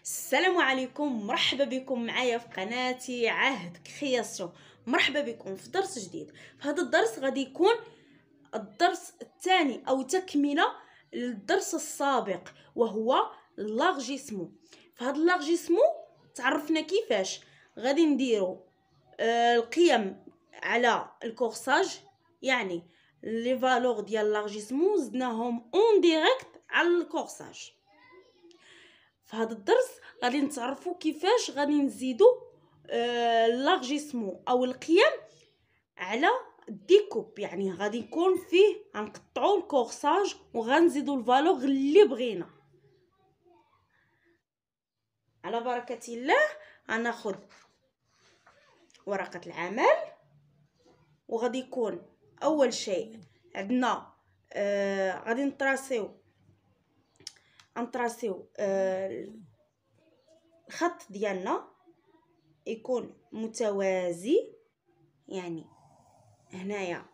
السلام عليكم، مرحبا بكم معايا في قناتي عهد كرياسيون. مرحبا بكم في درس جديد. في هذا الدرس غادي يكون الدرس الثاني او تكمله للدرس السابق، وهو لارجيسمو. في هذا لارجيسمو تعرفنا كيفاش غادي نديرو القيم على الكورساج، يعني لي فالور ديال لارجيسمو زدناهم اون ديريكت على الكورساج. في هذا الدرس غادي نتعرفوا كيفاش غادي نزيدو لارجيسمون او القيم على الديكوب، يعني غادي يكون فيه غنقطعوا الكورساج وغنزيدوا الفالور اللي بغينا. على بركه الله غناخذ ورقه العمل، وغادي يكون اول شيء عندنا غادي نطراسيو الخط ديالنا يكون متوازي، يعني هنايا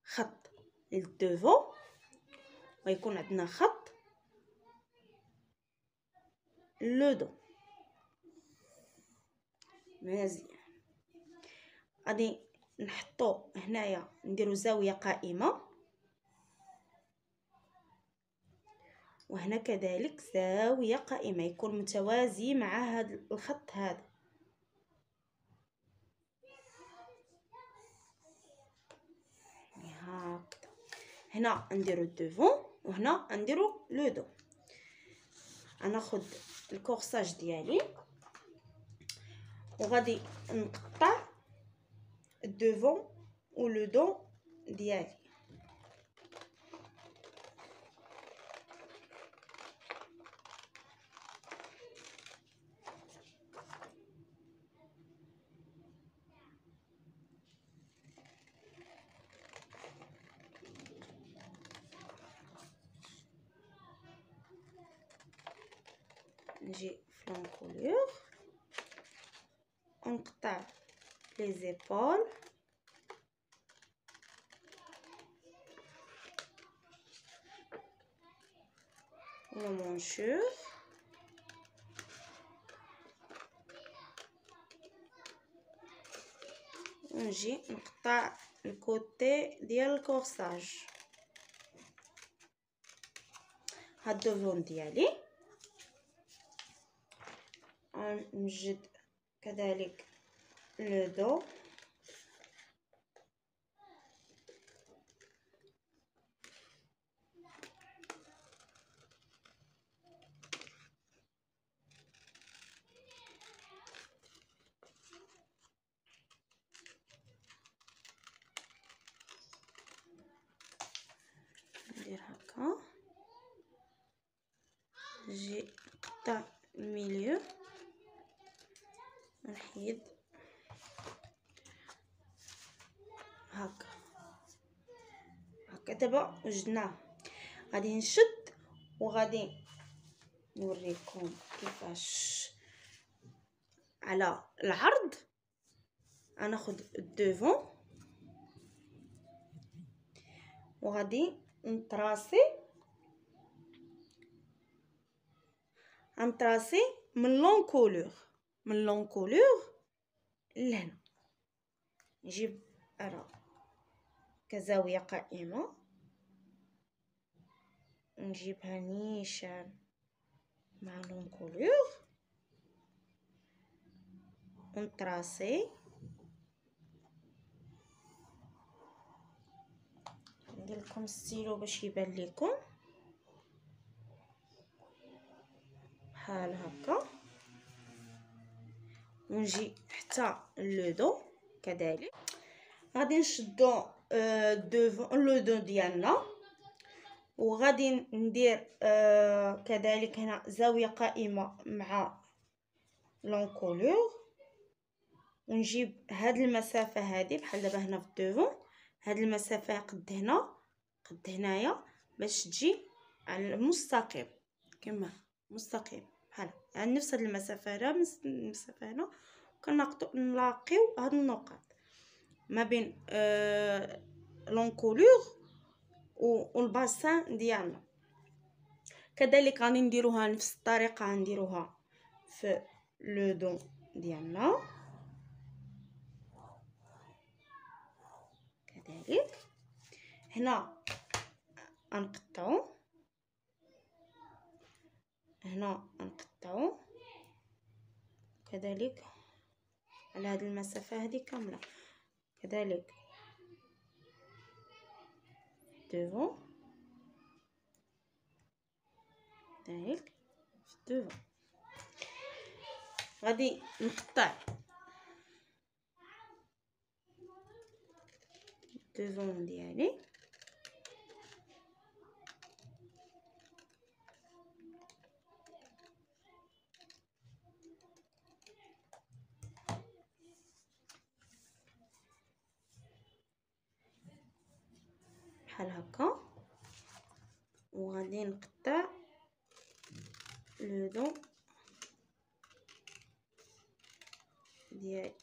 خط للدوفون ويكون عندنا خط لو. مزيان، غادي نحطو هنايا نديرو زاويه قائمه، وهنا كذلك زاويه قائمه يكون متوازي مع هذا الخط هذا. هكذا هنا نديرو الدوفون وهنا نديرو لو دو. غناخد الكورساج ديالي وغادي نقطع الدوفون و لو دو ديالي. نجي في لونكولور ونقطع لي زيبول و مونشور ونجي نقطع الكوتي ديال الكورساج. هاد الدوفون ديالي نمجد كذلك لو دو ندير هكا، نجي نقطع الميليو ونحيد هكا. دابا وجدناه، غادي نشد وغادي نوريكم كيفاش على العرض. غناخد الدوفون وغادي نطراسي من لونكولور لهنا. نجيب على كزاويه قائمه نجيبها نيشان مع لونكولور ونطراسي. ندير لكم ستيلو باش يبان لكم بحال هكا، ونجي حتى لو دو كذلك. غادي نشدو الدوفون لو دو ديالنا وغادي ندير كذلك هنا زاويه قائمه مع لونكولور، ونجيب هاد المسافه هذه بحال دابا هنا في الدوفون، هاد المسافه قد هنا قد هنايا باش تجي على المستقيم كما مستقيم بحال يعني نفس هاد المسافه هنا من المسافه هنا، نلاقيو هاد النقط ما بين لونكولور والباسان ديالنا. كذلك غادي نديروها نفس الطريقه، غنديروها في لو دون ديالنا كذلك. هنا غنقطعو، هنا غنقطعو كذلك على هذه المسافه هذه كامله، كذلك devant كذلك في devant. غادي نقطع devant ديالي بحال هكا، وغادي نقطع لو دون ديالي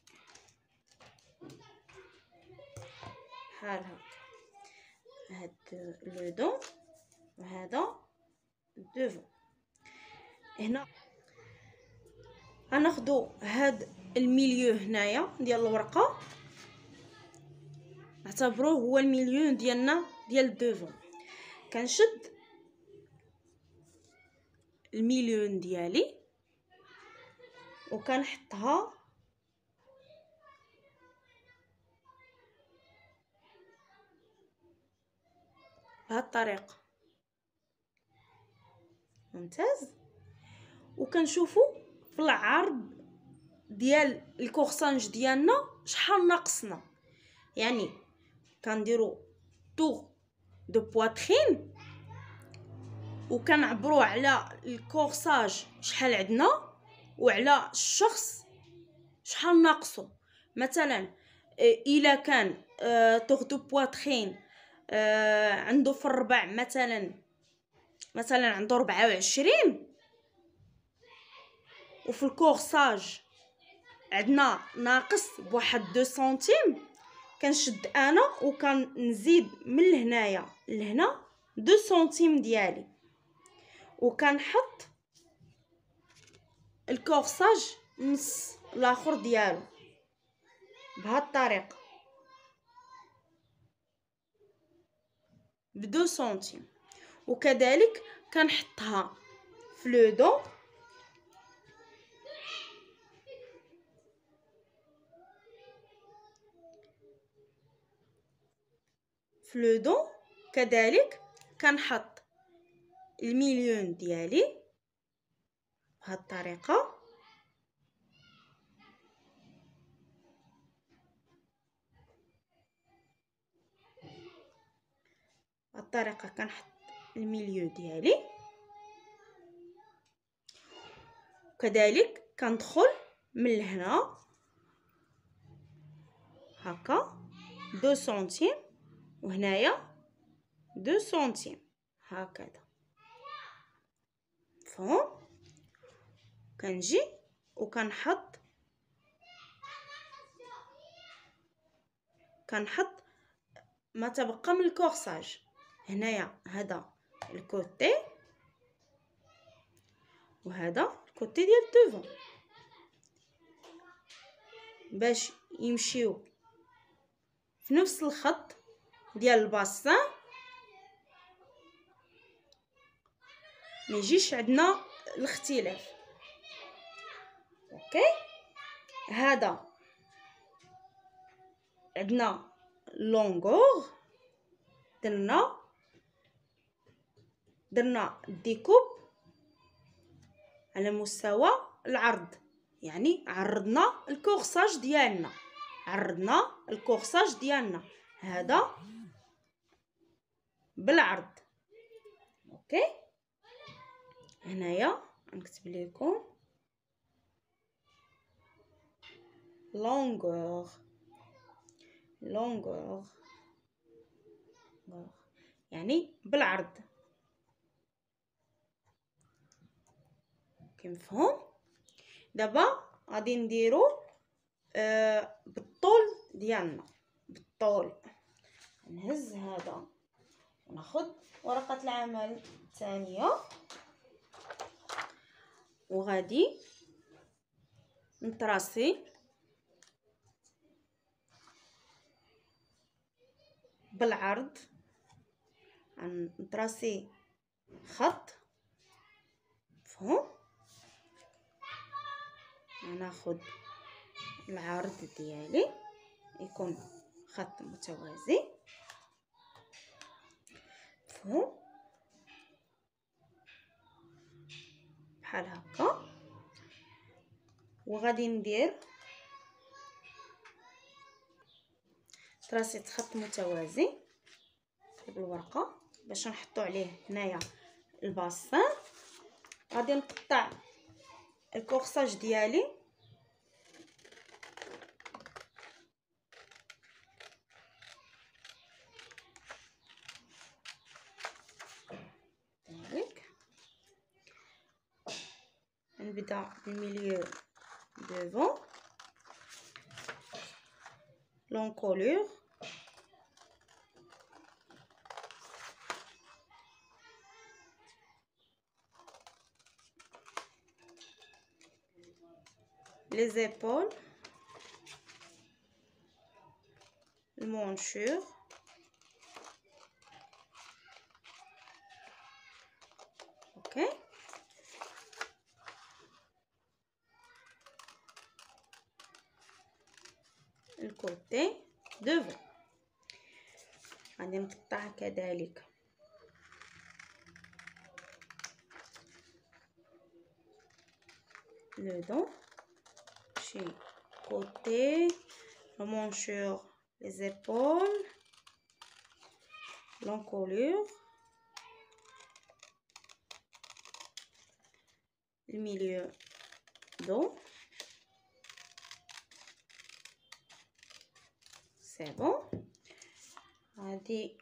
بحال هكا، هاد لو دون وهذا دوفون. هنا غناخدو هاد الميليو هنايا ديال الورقه، اعتبروه هو الميليو ديالنا ديال دوفون. كنشد الميليون ديالي وكنحطها بهذه الطريقه، ممتاز. وكنشوفوا في العرض ديال الكورسانج ديالنا شحال ناقصنا، يعني كنديروا طور دو بواترين وكنعبروا على الكورساج شحال عندنا وعلى الشخص شحال ناقصو. مثلا الا كان طور دو بواترين عنده في الربع مثلا عنده 24 وفي الكورساج عندنا ناقص بواحد 2 سنتيم، كنشد انا وكنزيد من لهنايا لهنا 2 سنتيم ديالي وكنحط الكورساج نص الاخر ديالو بهذه الطريقه ب 2 سنتيم. وكذلك كنحطها في لو دون في لو دون كذلك كنحط المليون ديالي بهذه الطريقه الطريقه كنحط المليون ديالي، وكذلك كندخل من لهنا هكا 2 سنتيم وهنايا 2 سنتيم هكذا، فهم. كنجي وكنحط ما تبقى من الكورساج هنايا، هذا الكوتي وهذا الكوتي ديال الدوفون باش يمشيو في نفس الخط ديال الباسان، ما يجيش عندنا الاختلاف. اوكي، هذا عندنا لونغور، درنا ديكوب على مستوى العرض، يعني عرضنا الكورساج ديالنا، هذا بالعرض. اوكي، هنايا نكتب لكم لونغور يعني بالعرض، كنفهم. دابا غادي نديرو بالطول ديالنا، بالطول نهز هذا وناخذ ورقه العمل الثانيه وغادي نطراسي بالعرض، نطراسي خط مفهوم. ناخد العرض ديالي يكون خط متوازي مفهوم بحال هكا. وغادي ندير تراسيت خط متوازي بالورقه باش نحطو عليه هنايا الباسان. غادي نقطع الكورساج ديالي نبدا بالميليو devant l'encolure les épaules, المنشور اوكي. الكوتي devant غادي نقطع كذلك le dos chez côté, le mancheur, les épaules, l'encolure, le milieu dos. C'est bon. غادي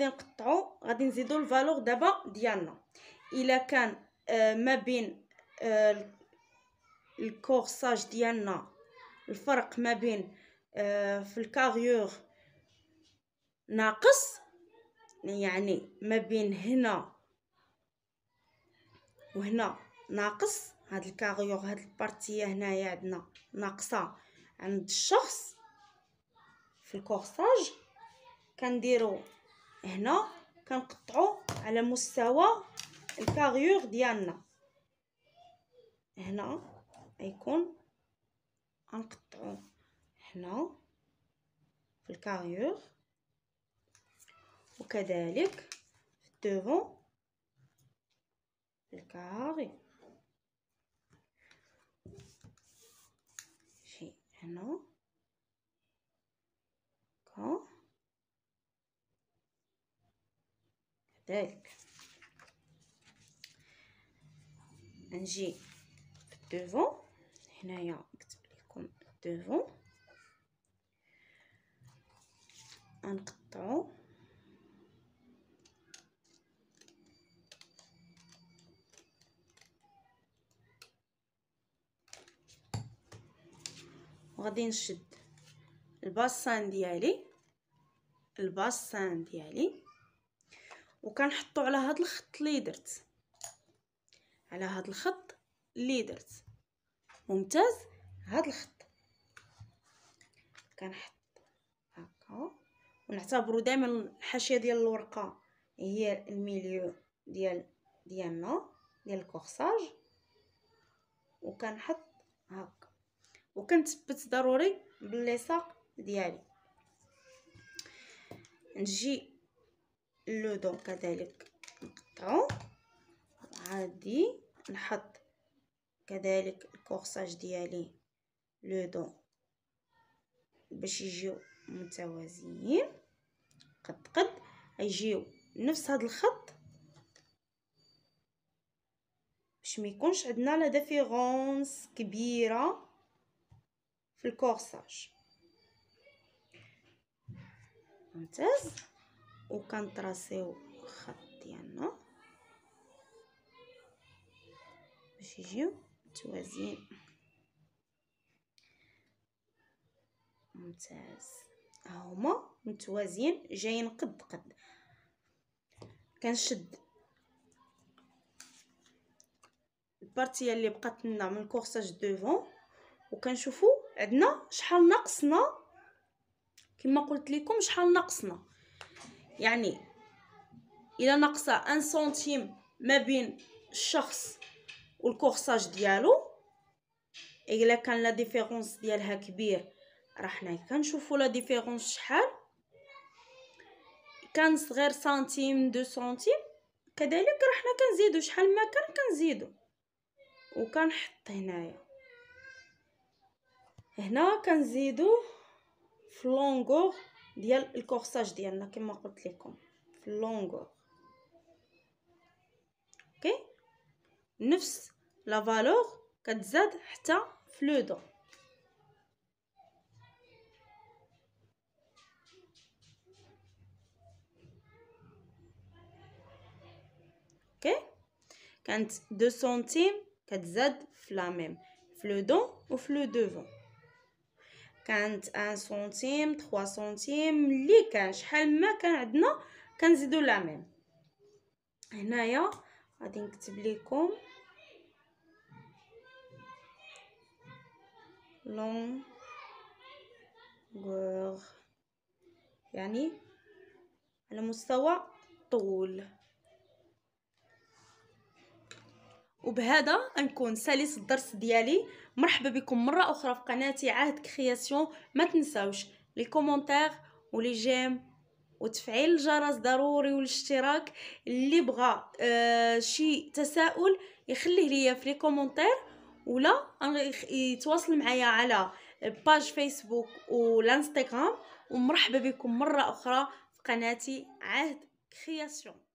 نقطعو، غادي نزيدو الفالور دابا ديالنا. الا كان ما بين الكورساج ديالنا الفرق ما بين في الكاريور ناقص، يعني ما بين هنا وهنا ناقص، هاد الكاريور هاد البارتيه هنايا عندنا ناقصه عند الشخص في الكورساج، كنديرو هنا كنقطعو على مستوى الكاريور ديالنا. هنا يكون غنقطعو هنا في الكاريور، وكذلك في الدوفون الكاري شي هنا كذلك. نجي في الدوفون هنايا نكتب لكم الدوفون، غنقطعو وغادي نشد الباسان ديالي وكنحطو على هاد الخط اللي درت، على هاد الخط اللي درت ممتاز. هاد الخط كنحط هكا، ونعتبروا دائما الحاشيه ديال الورقه هي الميليو ديالنا ديال الكورساج، وكنحط هكا وكنثبت ضروري باللصاق ديالي. نجي لو دون كذلك نقطعو، عادي نحط كذلك الكورساج ديالي لو دون باش يجيو متوازيين قد يجيو نفس هذا الخط باش ما يكونش عندنا لا ديفيرونس كبيره في الكورساج. ممتاز. وكنطراسيو الخط ديالنا باش يجيو متوازيين. ممتاز، هما متوازيين جايين قد كنشد البارتيه اللي بقات لنا من الكورساج دوفون، وكنشوفوا عندنا شحال ناقصنا. كما قلت لكم شحال ناقصنا، يعني الا ناقصه 1 سنتيم ما بين الشخص والكورساج ديالو، الا كان لا ديفيرونس ديالها كبير راه حنا كنشوفوا لا ديفيرونس شحال. كان صغير سنتيم 2 سنتيم كذلك راه حنا كنزيدو شحال ما كان كنزيدو. وكنحط هنا كنزيدو في لونغور ديال الكورساج ديالنا كما قلت لكم في اللونغور. اوكي، نفس لا فالور كتزاد حتى في لو دو. اوكي، كانت 2 سنتيم كتزاد في لا ميم في لو دو وفي لو دوفون. كانت 1 سنتيم 3 سنتيم اللي كان شحال ما كان عندنا كنزيدو لا ميم. هنايا غادي نكتب لكم لونغور يعني على مستوى طول. وبهذا نكون ساليت الدرس ديالي. مرحبا بكم مره اخرى في قناتي عهد كرياسيون. ما تنساوش لي كومونتير ولي جيم وتفعيل الجرس ضروري والاشتراك. اللي بغى شي تساؤل يخليه ليا في لي كومونتير ولا يتواصل معايا على باج فيسبوك والانستغرام. ومرحبا بكم مره اخرى في قناتي عهد كرياسيون.